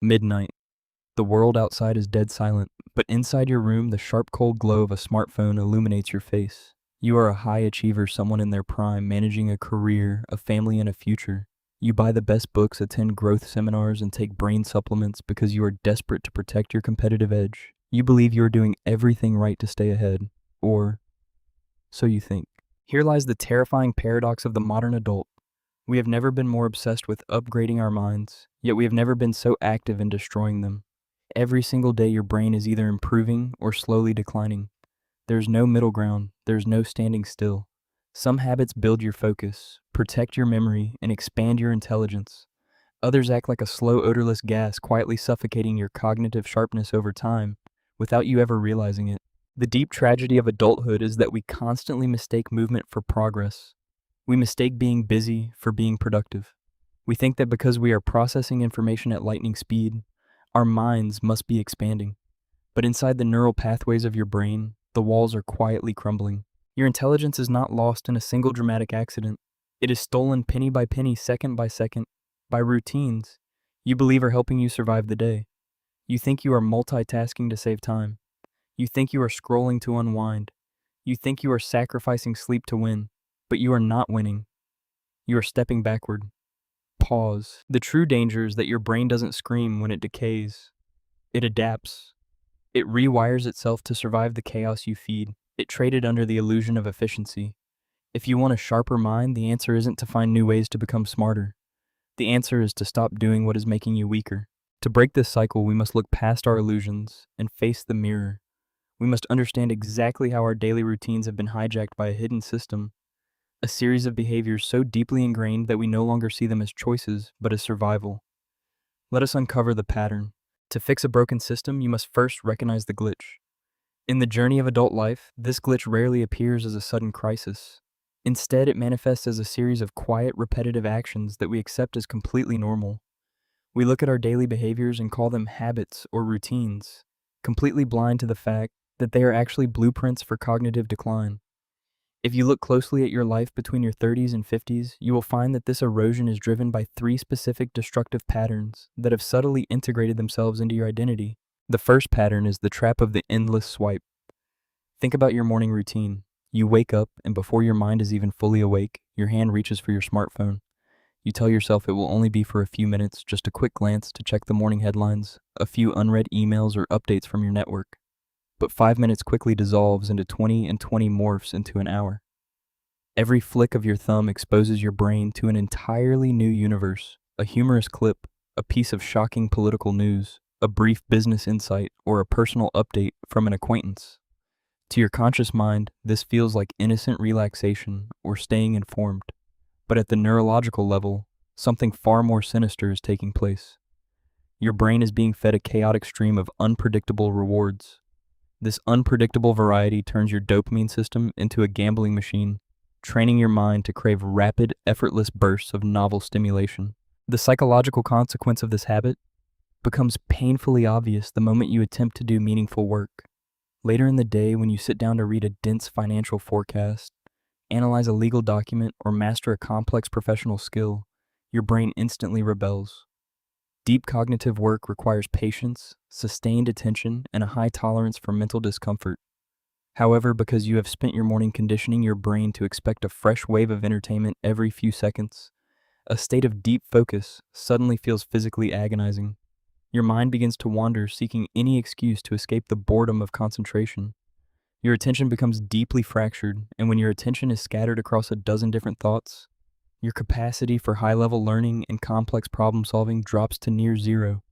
Midnight. The world outside is dead silent, but inside your room, the sharp, cold glow of a smartphone illuminates your face. You are a high achiever, someone in their prime, managing a career, a family, and a future. You buy the best books, attend growth seminars, and take brain supplements because you are desperate to protect your competitive edge. You believe you are doing everything right to stay ahead, or so you think. Here lies the terrifying paradox of the modern adult. We have never been more obsessed with upgrading our minds, yet we have never been so active in destroying them. Every single day, your brain is either improving or slowly declining. There's no middle ground, there's no standing still. Some habits build your focus, protect your memory, and expand your intelligence. Others act like a slow, odorless gas, quietly suffocating your cognitive sharpness over time, without you ever realizing it. The deep tragedy of adulthood is that we constantly mistake movement for progress. We mistake being busy for being productive. We think that because we are processing information at lightning speed, our minds must be expanding. But inside the neural pathways of your brain, the walls are quietly crumbling. Your intelligence is not lost in a single dramatic accident. It is stolen penny by penny, second by second, by routines you believe are helping you survive the day. You think you are multitasking to save time. You think you are scrolling to unwind. You think you are sacrificing sleep to win, but you are not winning. You are stepping backward. Pause. The true danger is that your brain doesn't scream when it decays. It adapts. It rewires itself to survive the chaos you feed. It traded under the illusion of efficiency. If you want a sharper mind, the answer isn't to find new ways to become smarter. The answer is to stop doing what is making you weaker. To break this cycle, we must look past our illusions and face the mirror. We must understand exactly how our daily routines have been hijacked by a hidden system, a series of behaviors so deeply ingrained that we no longer see them as choices, but as survival. Let us uncover the pattern. To fix a broken system, you must first recognize the glitch. In the journey of adult life, this glitch rarely appears as a sudden crisis. Instead, it manifests as a series of quiet, repetitive actions that we accept as completely normal. We look at our daily behaviors and call them habits or routines, completely blind to the fact that they are actually blueprints for cognitive decline. If you look closely at your life between your 30s and 50s, you will find that this erosion is driven by three specific destructive patterns that have subtly integrated themselves into your identity. The first pattern is the trap of the endless swipe. Think about your morning routine. You wake up, and before your mind is even fully awake, your hand reaches for your smartphone. You tell yourself it will only be for a few minutes, just a quick glance to check the morning headlines, a few unread emails or updates from your network. But 5 minutes quickly dissolves into 20, and 20 morphs into an hour. Every flick of your thumb exposes your brain to an entirely new universe, a humorous clip, a piece of shocking political news, a brief business insight, or a personal update from an acquaintance. To your conscious mind, this feels like innocent relaxation or staying informed. But at the neurological level, something far more sinister is taking place. Your brain is being fed a chaotic stream of unpredictable rewards. This unpredictable variety turns your dopamine system into a gambling machine, training your mind to crave rapid, effortless bursts of novel stimulation. The psychological consequence of this habit becomes painfully obvious the moment you attempt to do meaningful work. Later in the day, when you sit down to read a dense financial forecast, analyze a legal document, or master a complex professional skill, your brain instantly rebels. Deep cognitive work requires patience, sustained attention, and a high tolerance for mental discomfort. However, because you have spent your morning conditioning your brain to expect a fresh wave of entertainment every few seconds, a state of deep focus suddenly feels physically agonizing. Your mind begins to wander, seeking any excuse to escape the boredom of concentration. Your attention becomes deeply fractured, and when your attention is scattered across a dozen different thoughts, your capacity for high-level learning and complex problem-solving drops to near zero.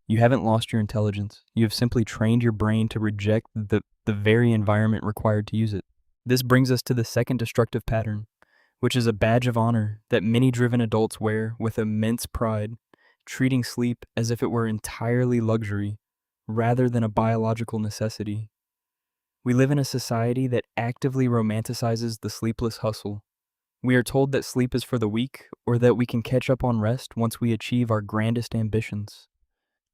You haven't lost your intelligence. You have simply trained your brain to reject the very environment required to use it. This brings us to the second destructive pattern, which is a badge of honor that many driven adults wear with immense pride, treating sleep as if it were entirely luxury rather than a biological necessity. We live in a society that actively romanticizes the sleepless hustle. We are told that sleep is for the weak, or that we can catch up on rest once we achieve our grandest ambitions.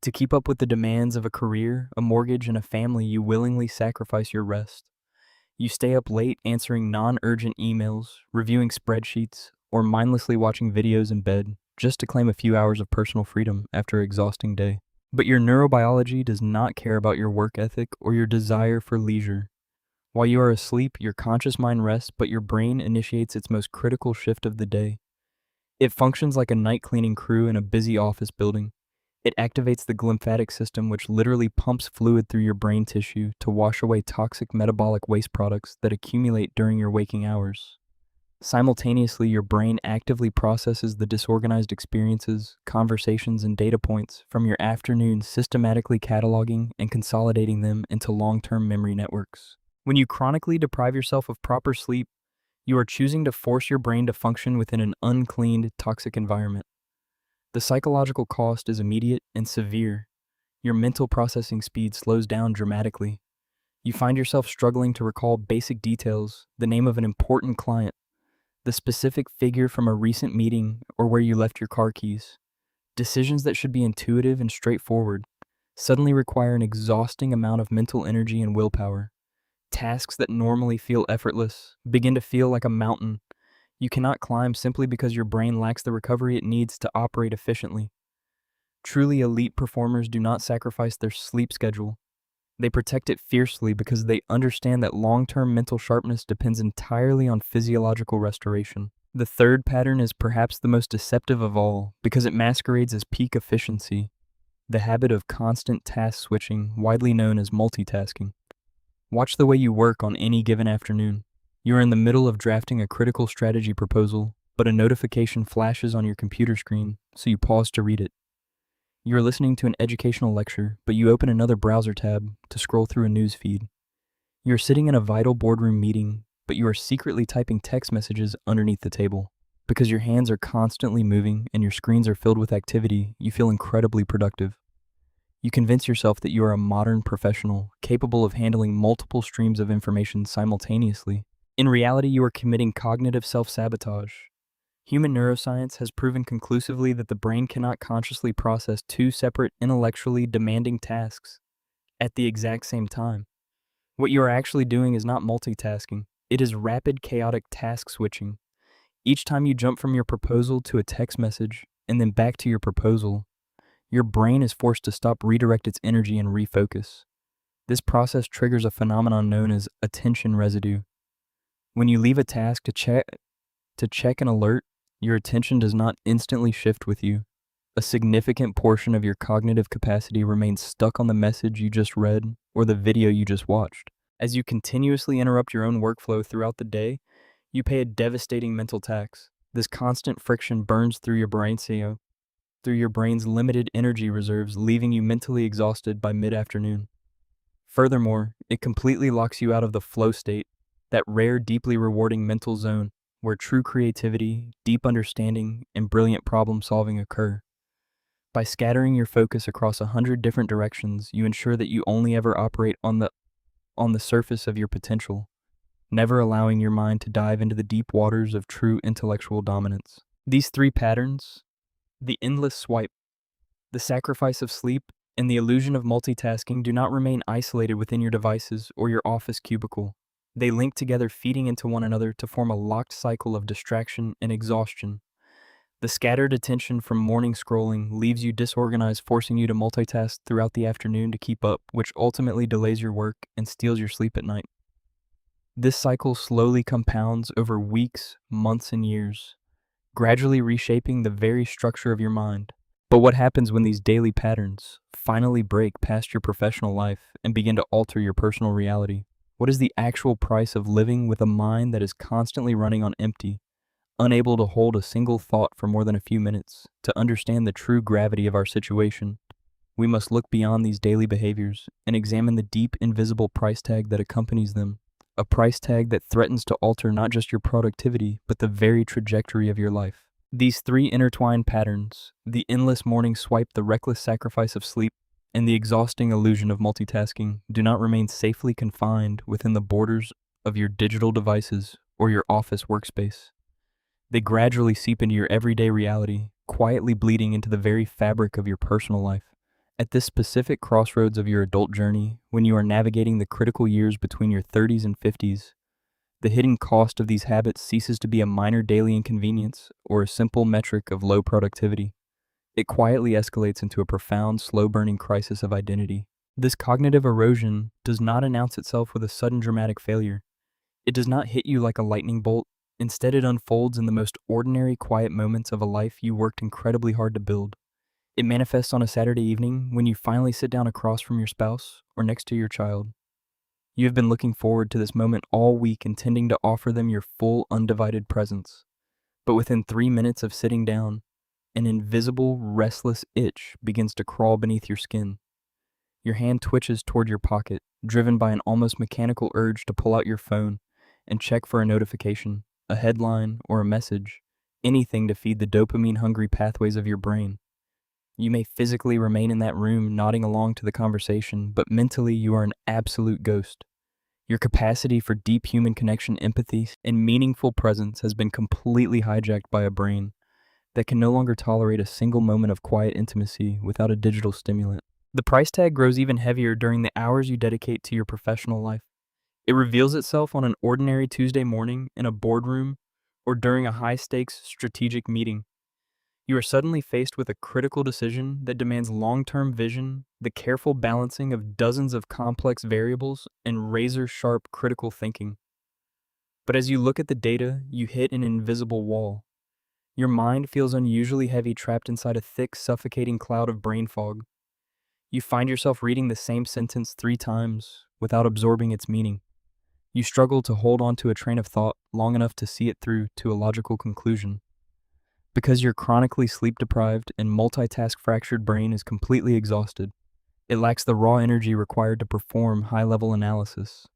To keep up with the demands of a career, a mortgage, and a family, you willingly sacrifice your rest. You stay up late answering non-urgent emails, reviewing spreadsheets, or mindlessly watching videos in bed, just to claim a few hours of personal freedom after an exhausting day. But your neurobiology does not care about your work ethic or your desire for leisure. While you are asleep, your conscious mind rests, but your brain initiates its most critical shift of the day. It functions like a night cleaning crew in a busy office building. It activates the glymphatic system, which literally pumps fluid through your brain tissue to wash away toxic metabolic waste products that accumulate during your waking hours. Simultaneously, your brain actively processes the disorganized experiences, conversations, and data points from your afternoon, systematically cataloging and consolidating them into long-term memory networks. When you chronically deprive yourself of proper sleep, you are choosing to force your brain to function within an uncleaned, toxic environment. The psychological cost is immediate and severe. Your mental processing speed slows down dramatically. You find yourself struggling to recall basic details, the name of an important client, the specific figure from a recent meeting, or where you left your car keys. Decisions that should be intuitive and straightforward suddenly require an exhausting amount of mental energy and willpower. Tasks that normally feel effortless begin to feel like a mountain you cannot climb simply because your brain lacks the recovery it needs to operate efficiently. Truly elite performers do not sacrifice their sleep schedule. They protect it fiercely because they understand that long-term mental sharpness depends entirely on physiological restoration. The third pattern is perhaps the most deceptive of all because it masquerades as peak efficiency, the habit of constant task switching, widely known as multitasking. Watch the way you work on any given afternoon. You are in the middle of drafting a critical strategy proposal, but a notification flashes on your computer screen, so you pause to read it. You are listening to an educational lecture, but you open another browser tab to scroll through a news feed. You are sitting in a vital boardroom meeting, but you are secretly typing text messages underneath the table. Because your hands are constantly moving and your screens are filled with activity, you feel incredibly productive. You convince yourself that you are a modern professional, capable of handling multiple streams of information simultaneously. In reality, you are committing cognitive self-sabotage. Human neuroscience has proven conclusively that the brain cannot consciously process two separate, intellectually demanding tasks at the exact same time. What you are actually doing is not multitasking. It is rapid, chaotic task switching. Each time you jump from your proposal to a text message and then back to your proposal, your brain is forced to stop, redirect its energy, and refocus. This process triggers a phenomenon known as attention residue. When you leave a task to check an alert, your attention does not instantly shift with you. A significant portion of your cognitive capacity remains stuck on the message you just read or the video you just watched. As you continuously interrupt your own workflow throughout the day, you pay a devastating mental tax. This constant friction burns through your brain's limited energy reserves, leaving you mentally exhausted by mid-afternoon. Furthermore, it completely locks you out of the flow state, that rare, deeply rewarding mental zone where true creativity, deep understanding, and brilliant problem-solving occur. By scattering your focus across 100 different directions, you ensure that you only ever operate on the surface of your potential, never allowing your mind to dive into the deep waters of true intellectual dominance. These three patterns, the endless swipe, the sacrifice of sleep, and the illusion of multitasking, do not remain isolated within your devices or your office cubicle. They link together, feeding into one another to form a locked cycle of distraction and exhaustion. The scattered attention from morning scrolling leaves you disorganized, forcing you to multitask throughout the afternoon to keep up, which ultimately delays your work and steals your sleep at night. This cycle slowly compounds over weeks, months, and years, gradually reshaping the very structure of your mind. But what happens when these daily patterns finally break past your professional life and begin to alter your personal reality? What is the actual price of living with a mind that is constantly running on empty, unable to hold a single thought for more than a few minutes? To understand the true gravity of our situation, we must look beyond these daily behaviors and examine the deep, invisible price tag that accompanies them. A price tag that threatens to alter not just your productivity, but the very trajectory of your life. These three intertwined patterns, the endless morning swipe, the reckless sacrifice of sleep, and the exhausting illusion of multitasking, do not remain safely confined within the borders of your digital devices or your office workspace. They gradually seep into your everyday reality, quietly bleeding into the very fabric of your personal life. At this specific crossroads of your adult journey, when you are navigating the critical years between your 30s and 50s, The hidden cost of these habits ceases to be a minor daily inconvenience or a simple metric of low productivity. It quietly escalates into a profound, slow-burning crisis of identity. This cognitive erosion does not announce itself with a sudden dramatic failure. It does not hit you like a lightning bolt. Instead, it unfolds in the most ordinary, quiet moments of a life you worked incredibly hard to build. It manifests on a Saturday evening when you finally sit down across from your spouse or next to your child. You have been looking forward to this moment all week, intending to offer them your full, undivided presence. But within 3 minutes of sitting down, an invisible, restless itch begins to crawl beneath your skin. Your hand twitches toward your pocket, driven by an almost mechanical urge to pull out your phone and check for a notification, a headline, or a message, anything to feed the dopamine-hungry pathways of your brain. You may physically remain in that room nodding along to the conversation, but mentally you are an absolute ghost. Your capacity for deep human connection, empathy, and meaningful presence has been completely hijacked by a brain that can no longer tolerate a single moment of quiet intimacy without a digital stimulant. The price tag grows even heavier during the hours you dedicate to your professional life. It reveals itself on an ordinary Tuesday morning in a boardroom or during a high-stakes strategic meeting. You are suddenly faced with a critical decision that demands long-term vision, the careful balancing of dozens of complex variables, and razor-sharp critical thinking. But as you look at the data, you hit an invisible wall. Your mind feels unusually heavy, trapped inside a thick, suffocating cloud of brain fog. You find yourself reading the same sentence 3 times without absorbing its meaning. You struggle to hold on to a train of thought long enough to see it through to a logical conclusion. Because your chronically sleep-deprived and multitask-fractured brain is completely exhausted, it lacks the raw energy required to perform high-level analysis.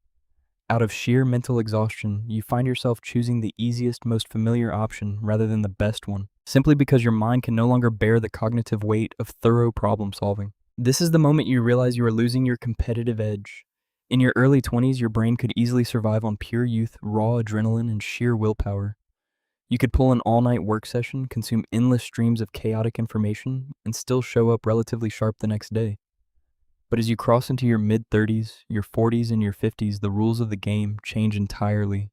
Out of sheer mental exhaustion, you find yourself choosing the easiest, most familiar option rather than the best one, simply because your mind can no longer bear the cognitive weight of thorough problem-solving. This is the moment you realize you are losing your competitive edge. In your early 20s, your brain could easily survive on pure youth, raw adrenaline, and sheer willpower. You could pull an all-night work session, consume endless streams of chaotic information, and still show up relatively sharp the next day. But as you cross into your mid-30s, your 40s, and your 50s, the rules of the game change entirely.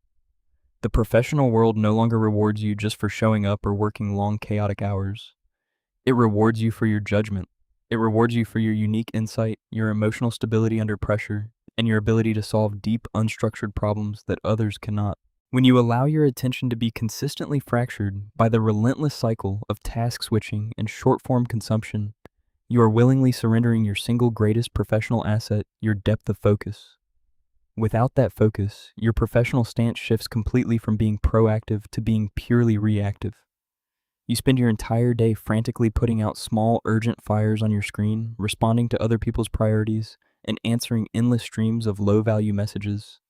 The professional world no longer rewards you just for showing up or working long, chaotic hours. It rewards you for your judgment. It rewards you for your unique insight, your emotional stability under pressure, and your ability to solve deep, unstructured problems that others cannot. When you allow your attention to be consistently fractured by the relentless cycle of task switching and short-form consumption, you are willingly surrendering your single greatest professional asset, your depth of focus. Without that focus, your professional stance shifts completely from being proactive to being purely reactive. You spend your entire day frantically putting out small, urgent fires on your screen, responding to other people's priorities, and answering endless streams of low-value messages.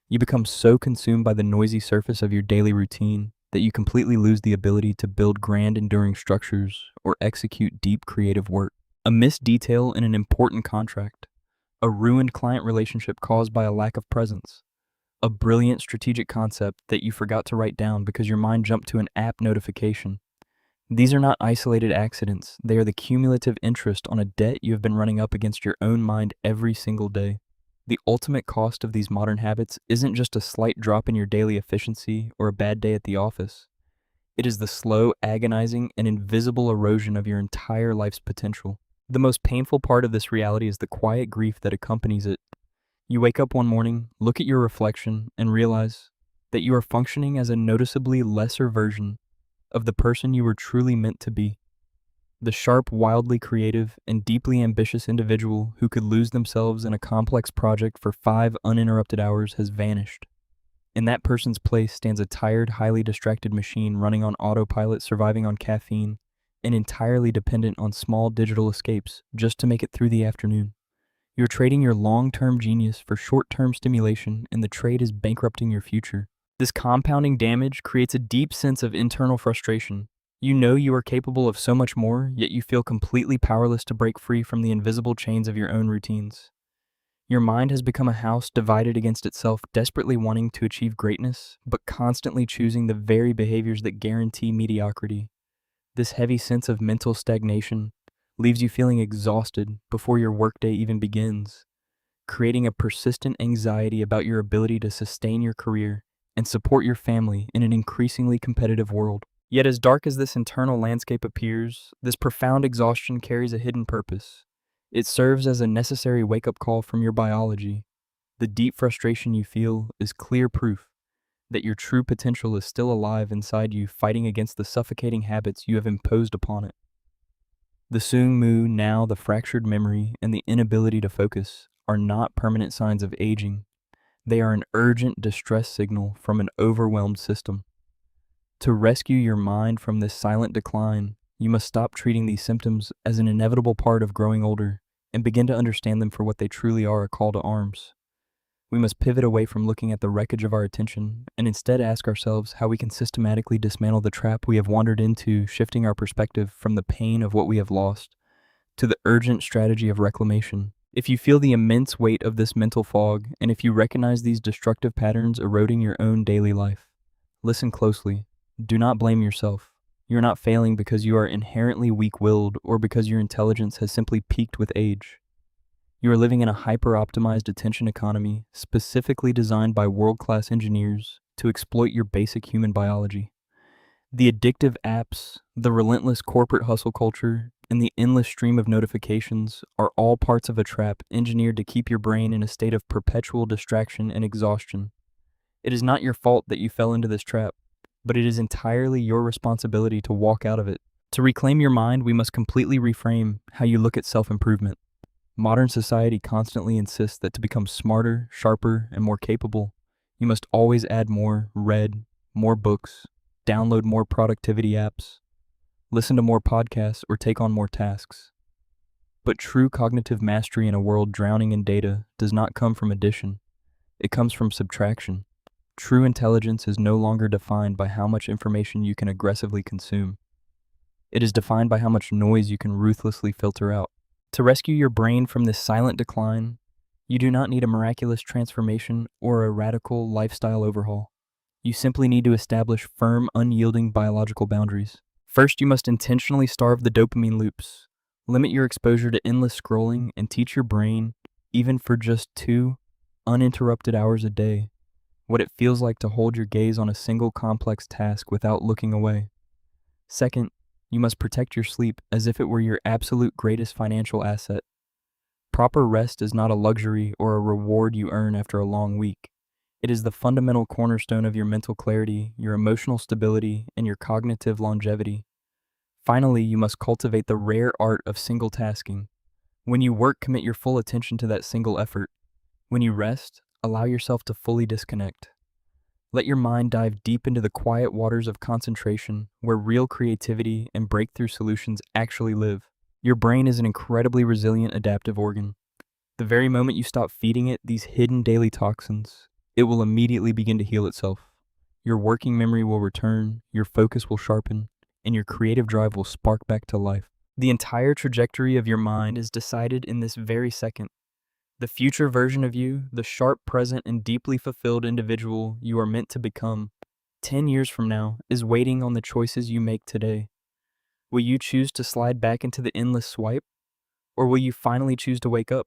You become so consumed by the noisy surface of your daily routine that you completely lose the ability to build grand, enduring structures or execute deep, creative work. A missed detail in an important contract, a ruined client relationship caused by a lack of presence, a brilliant strategic concept that you forgot to write down because your mind jumped to an app notification. These are not isolated accidents. They are the cumulative interest on a debt you have been running up against your own mind every single day. The ultimate cost of these modern habits isn't just a slight drop in your daily efficiency or a bad day at the office. It is the slow, agonizing, and invisible erosion of your entire life's potential. The most painful part of this reality is the quiet grief that accompanies it. You wake up one morning, look at your reflection, and realize that you are functioning as a noticeably lesser version of the person you were truly meant to be. The sharp, wildly creative, and deeply ambitious individual who could lose themselves in a complex project for 5 uninterrupted hours has vanished. In that person's place stands a tired, highly distracted machine running on autopilot, surviving on caffeine, and entirely dependent on small digital escapes just to make it through the afternoon. You're trading your long-term genius for short-term stimulation, and the trade is bankrupting your future. This compounding damage creates a deep sense of internal frustration. You know you are capable of so much more, yet you feel completely powerless to break free from the invisible chains of your own routines. Your mind has become a house divided against itself, desperately wanting to achieve greatness, but constantly choosing the very behaviors that guarantee mediocrity. This heavy sense of mental stagnation leaves you feeling exhausted before your workday even begins, creating a persistent anxiety about your ability to sustain your career and support your family in an increasingly competitive world. Yet, as dark as this internal landscape appears, this profound exhaustion carries a hidden purpose. It serves as a necessary wake up call from your biology. The deep frustration you feel is clear proof that your true potential is still alive inside you, fighting against the suffocating habits you have imposed upon it. The Sung Mu, now the fractured memory, and the inability to focus are not permanent signs of aging. They are an urgent distress signal from an overwhelmed system. To rescue your mind from this silent decline, you must stop treating these symptoms as an inevitable part of growing older and begin to understand them for what they truly are, a call to arms. We must pivot away from looking at the wreckage of our attention and instead ask ourselves how we can systematically dismantle the trap we have wandered into, shifting our perspective from the pain of what we have lost to the urgent strategy of reclamation. If you feel the immense weight of this mental fog, and if you recognize these destructive patterns eroding your own daily life, listen closely. Do not blame yourself. You're not failing because you are inherently weak-willed or because your intelligence has simply peaked with age. You are living in a hyper-optimized attention economy specifically designed by world-class engineers to exploit your basic human biology. The addictive apps, the relentless corporate hustle culture, and the endless stream of notifications are all parts of a trap engineered to keep your brain in a state of perpetual distraction and exhaustion. It is not your fault that you fell into this trap, but it is entirely your responsibility to walk out of it. To reclaim your mind, we must completely reframe how you look at self-improvement. Modern society constantly insists that to become smarter, sharper, and more capable, you must always add more, read more books, download more productivity apps, listen to more podcasts, or take on more tasks. But true cognitive mastery in a world drowning in data does not come from addition. It comes from subtraction. True intelligence is no longer defined by how much information you can aggressively consume. It is defined by how much noise you can ruthlessly filter out. To rescue your brain from this silent decline, you do not need a miraculous transformation or a radical lifestyle overhaul. You simply need to establish firm, unyielding biological boundaries. First, you must intentionally starve the dopamine loops. Limit your exposure to endless scrolling and teach your brain, even for just 2 uninterrupted hours a day, what it feels like to hold your gaze on a single complex task without looking away. Second, you must protect your sleep as if it were your absolute greatest financial asset. Proper rest is not a luxury or a reward you earn after a long week. It is the fundamental cornerstone of your mental clarity, your emotional stability, and your cognitive longevity. Finally, you must cultivate the rare art of single tasking. When you work, commit your full attention to that single effort. When you rest, allow yourself to fully disconnect. Let your mind dive deep into the quiet waters of concentration where real creativity and breakthrough solutions actually live. Your brain is an incredibly resilient adaptive organ. The very moment you stop feeding it these hidden daily toxins, it will immediately begin to heal itself. Your working memory will return, your focus will sharpen, and your creative drive will spark back to life. The entire trajectory of your mind is decided in this very second. The future version of you, the sharp, present, and deeply fulfilled individual you are meant to become, 10 years from now, is waiting on the choices you make today. Will you choose to slide back into the endless swipe, or will you finally choose to wake up?